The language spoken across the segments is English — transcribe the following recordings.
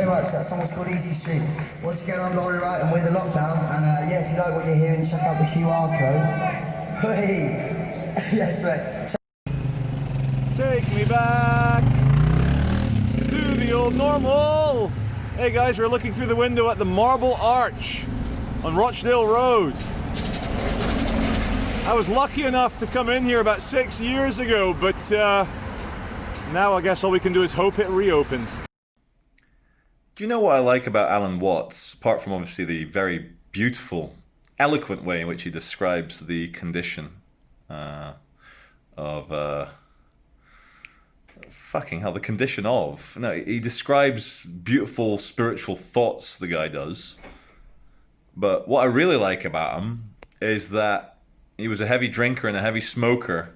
much. That song's called Easy Street. Once again, I'm Laurie Wright, and we're the Lockdown. And yeah, if you like what you're hearing, check out the QR code. Hey, yes, mate. Take me back to the old normal. Hey guys, we're looking through the window at the Marble Arch on Rochdale Road. I was lucky enough to come in here about 6 years ago, but now I guess all we can do is hope it reopens. Do you know what I like about Alan Watts, apart from obviously the very beautiful, eloquent way in which he describes the condition of fucking hell, the condition of. No, he describes beautiful spiritual thoughts, the guy does. But what I really like about him is that he was a heavy drinker and a heavy smoker.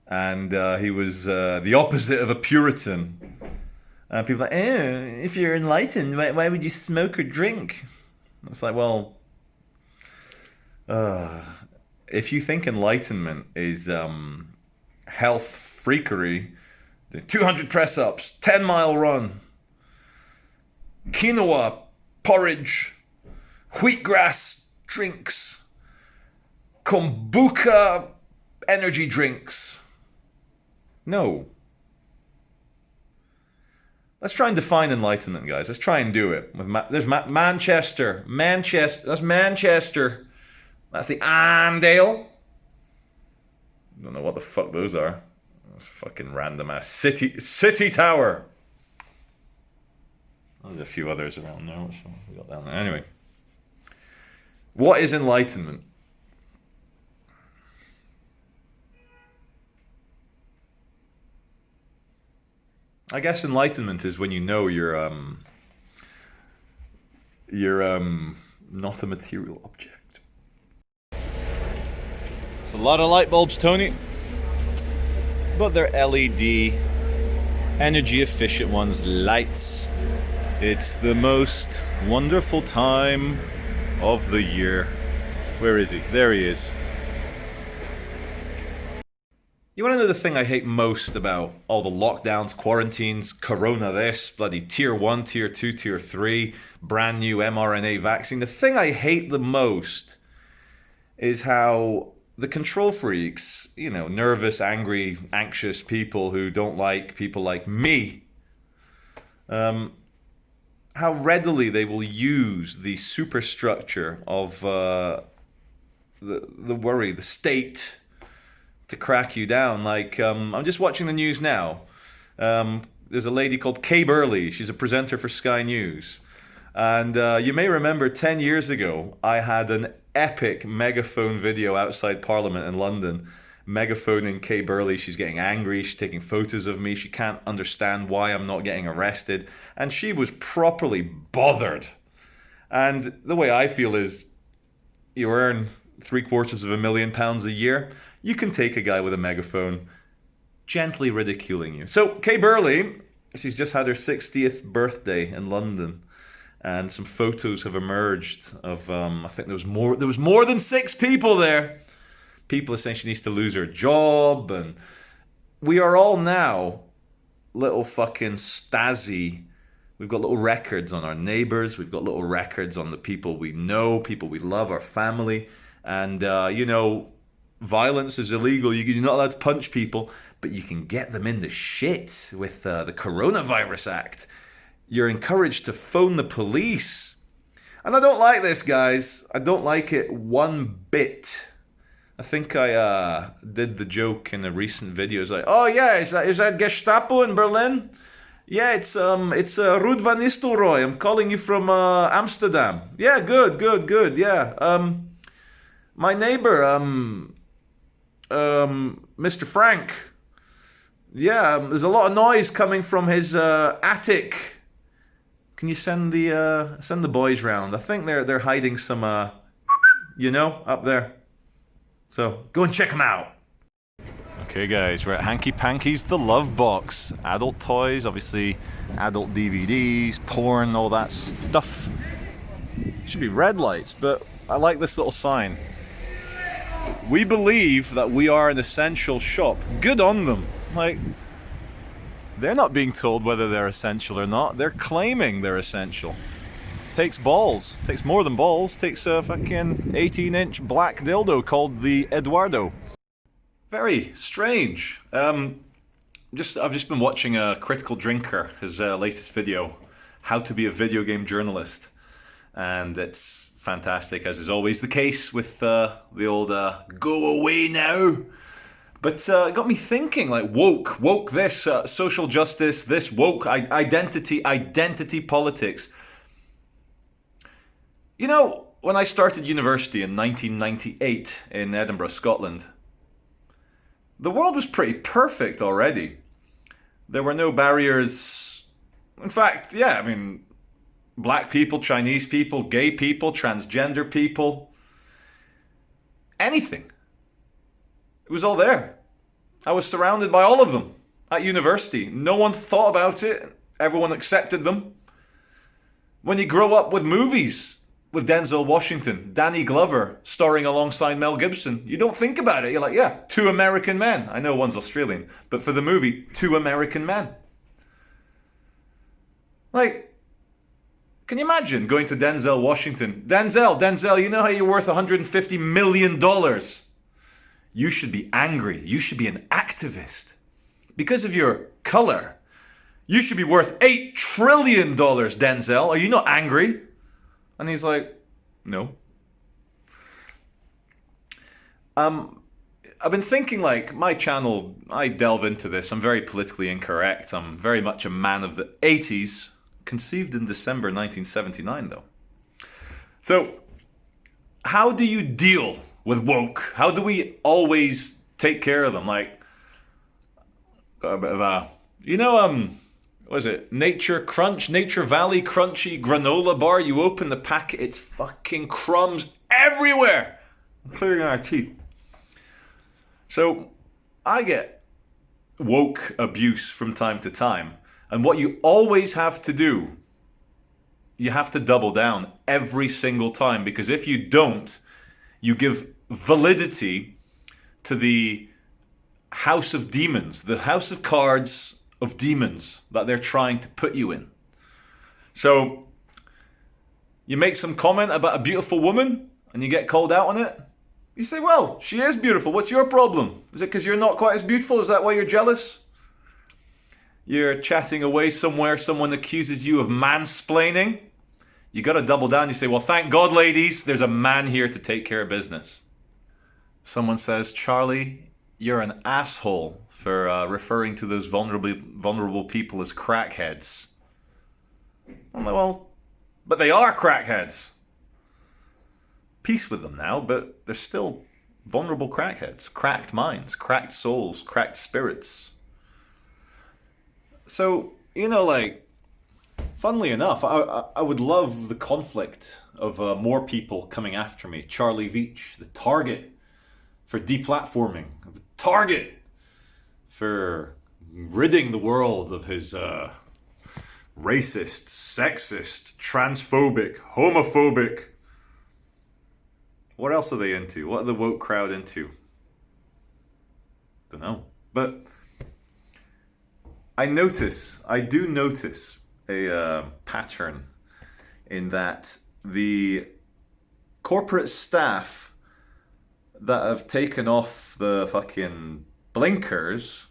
And he was the opposite of a Puritan. And people are like, if you're enlightened, why would you smoke or drink? It's like, well, if you think enlightenment is health freakery, 200 press-ups, 10-mile run, quinoa porridge, wheatgrass drinks, kombucha energy drinks. No. Let's try and define enlightenment, guys. Let's try and do it. There's Manchester. That's Manchester. That's the Andale. Don't know what the fuck those are. That's fucking random ass city tower. There's a few others around there. Which one we got down there? Anyway, what is enlightenment? I guess enlightenment is when you know you're not a material object. It's a lot of light bulbs, Tony. But they're LED, energy efficient ones, lights. It's the most wonderful time of the year. Where is he? There he is. You want to know the thing I hate most about all the lockdowns, quarantines, corona this, bloody tier 1, tier 2, tier 3, brand new mRNA vaccine? The thing I hate the most is how the control freaks, you know, nervous, angry, anxious people who don't like people like me, how readily they will use the superstructure of the worry, the state, to crack you down. Like, I'm just watching the news now. There's a lady called Kay Burley. She's a presenter for Sky News. And you may remember 10 years ago, I had an epic megaphone video outside Parliament in London. Megaphoning Kay Burley. She's getting angry. She's taking photos of me. She can't understand why I'm not getting arrested. And she was properly bothered. And the way I feel is, you earn £750,000 a year. You can take a guy with a megaphone gently ridiculing you. So Kay Burley, she's just had her 60th birthday in London. And some photos have emerged of, I think there was more than 6 people there. People are saying she needs to lose her job. And we are all now little fucking Stasi. We've got little records on our neighbors. We've got little records on the people we know, people we love, our family. And, you know, violence is illegal. You're not allowed to punch people, but you can get them in the shit with the Coronavirus Act. You're encouraged to phone the police. And I don't like this, guys. I don't like it one bit. I think I did the joke in a recent video. It's like, oh yeah, is that Gestapo in Berlin? Yeah, it's Ruud van Nistelrooy. I'm calling you from Amsterdam. Yeah, good. Yeah. My neighbor, Mr. Frank. Yeah, there's a lot of noise coming from his attic. Can you send the boys round? I think they're hiding some, up there. So go and check them out. Okay, guys, we're at Hanky Panky's The Love Box. Adult toys, obviously, adult DVDs, porn, all that stuff. Should be red lights, but I like this little sign. We believe that we are an essential shop. Good on them. Like, They're not being told whether they're essential or not. They're claiming they're essential. Takes balls. Takes more than balls. Takes a fucking 18-inch black dildo called the Eduardo. Very strange. I've just been watching Critical Drinker, his latest video, How to Be a Video Game Journalist. And it's fantastic, as is always the case with the old go away now. But it got me thinking, like, woke this, social justice, this woke, identity politics. You know, when I started university in 1998 in Edinburgh, Scotland, the world was pretty perfect already. There were no barriers. In fact, yeah, I mean, black people, Chinese people, gay people, transgender people, anything. It was all there. I was surrounded by all of them at university. No one thought about it. Everyone accepted them. When you grow up with movies with Denzel Washington, Danny Glover starring alongside Mel Gibson, you don't think about it. You're like, yeah, two American men. I know one's Australian, but for the movie, two American men. Like, can you imagine going to Denzel Washington? Denzel, you know how you're worth $150 million? You should be angry. You should be an activist. Because of your color, you should be worth $8 trillion, Denzel. Are you not angry? And he's like, no. I've been thinking, like, my channel, I delve into this. I'm very politically incorrect. I'm very much a man of the 80s. Conceived in December 1979, though. So, how do you deal with woke? How do we always take care of them? Like, got a bit of a, what is it? Nature Valley Crunchy granola bar. You open the packet, it's fucking crumbs everywhere, including our teeth. So, I get woke abuse from time to time. And what you always have to do, you have to double down every single time. Because if you don't, you give validity to the house of demons, the house of cards of demons that they're trying to put you in. So, you make some comment about a beautiful woman and you get called out on it. You say, well, she is beautiful. What's your problem? Is it because you're not quite as beautiful? Is that why you're jealous? You're chatting away somewhere, someone accuses you of mansplaining. You got to double down. You say, well, thank God, ladies, there's a man here to take care of business. Someone says, Charlie, you're an asshole for referring to those vulnerable people as crackheads. I'm like, well, but they are crackheads. Peace with them now, but they're still vulnerable crackheads. Cracked minds, cracked souls, cracked spirits. So, funnily enough, I would love the conflict of more people coming after me. Charlie Veitch, the target for deplatforming, the target for ridding the world of his racist, sexist, transphobic, homophobic. What else are they into? What are the woke crowd into? Don't know. But I do notice a pattern in that the corporate staff that have taken off the fucking blinkers,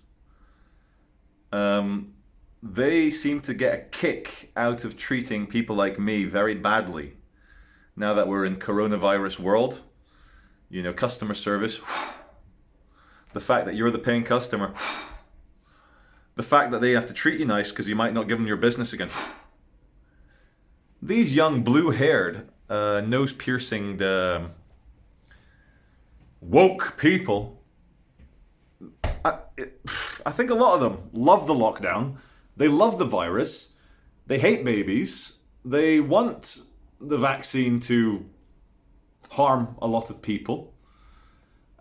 they seem to get a kick out of treating people like me very badly. Now that we're in coronavirus world, customer service, the fact that you're the paying customer, the fact that they have to treat you nice because you might not give them your business again. These young blue-haired, nose-piercing, woke people, I think a lot of them love the lockdown. They love the virus. They hate babies. They want the vaccine to harm a lot of people.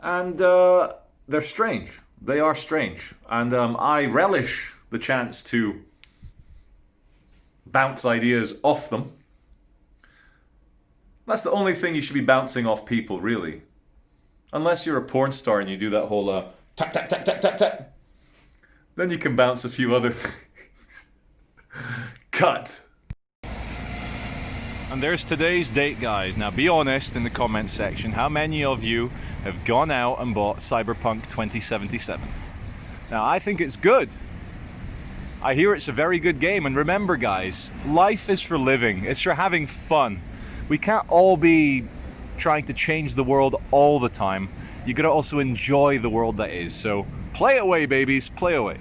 And they're strange. They are strange. And I relish the chance to bounce ideas off them. That's the only thing you should be bouncing off people, really. Unless you're a porn star and you do that whole tap, tap, tap, tap, tap, tap. Then you can bounce a few other things. Cut. And there's today's date, guys. Now be honest in the comment section. How many of you have gone out and bought Cyberpunk 2077? Now I think it's good. I hear it's a very good game. And remember guys, life is for living. It's for having fun. We can't all be trying to change the world all the time. You gotta also enjoy the world that is. So play away, babies, play away.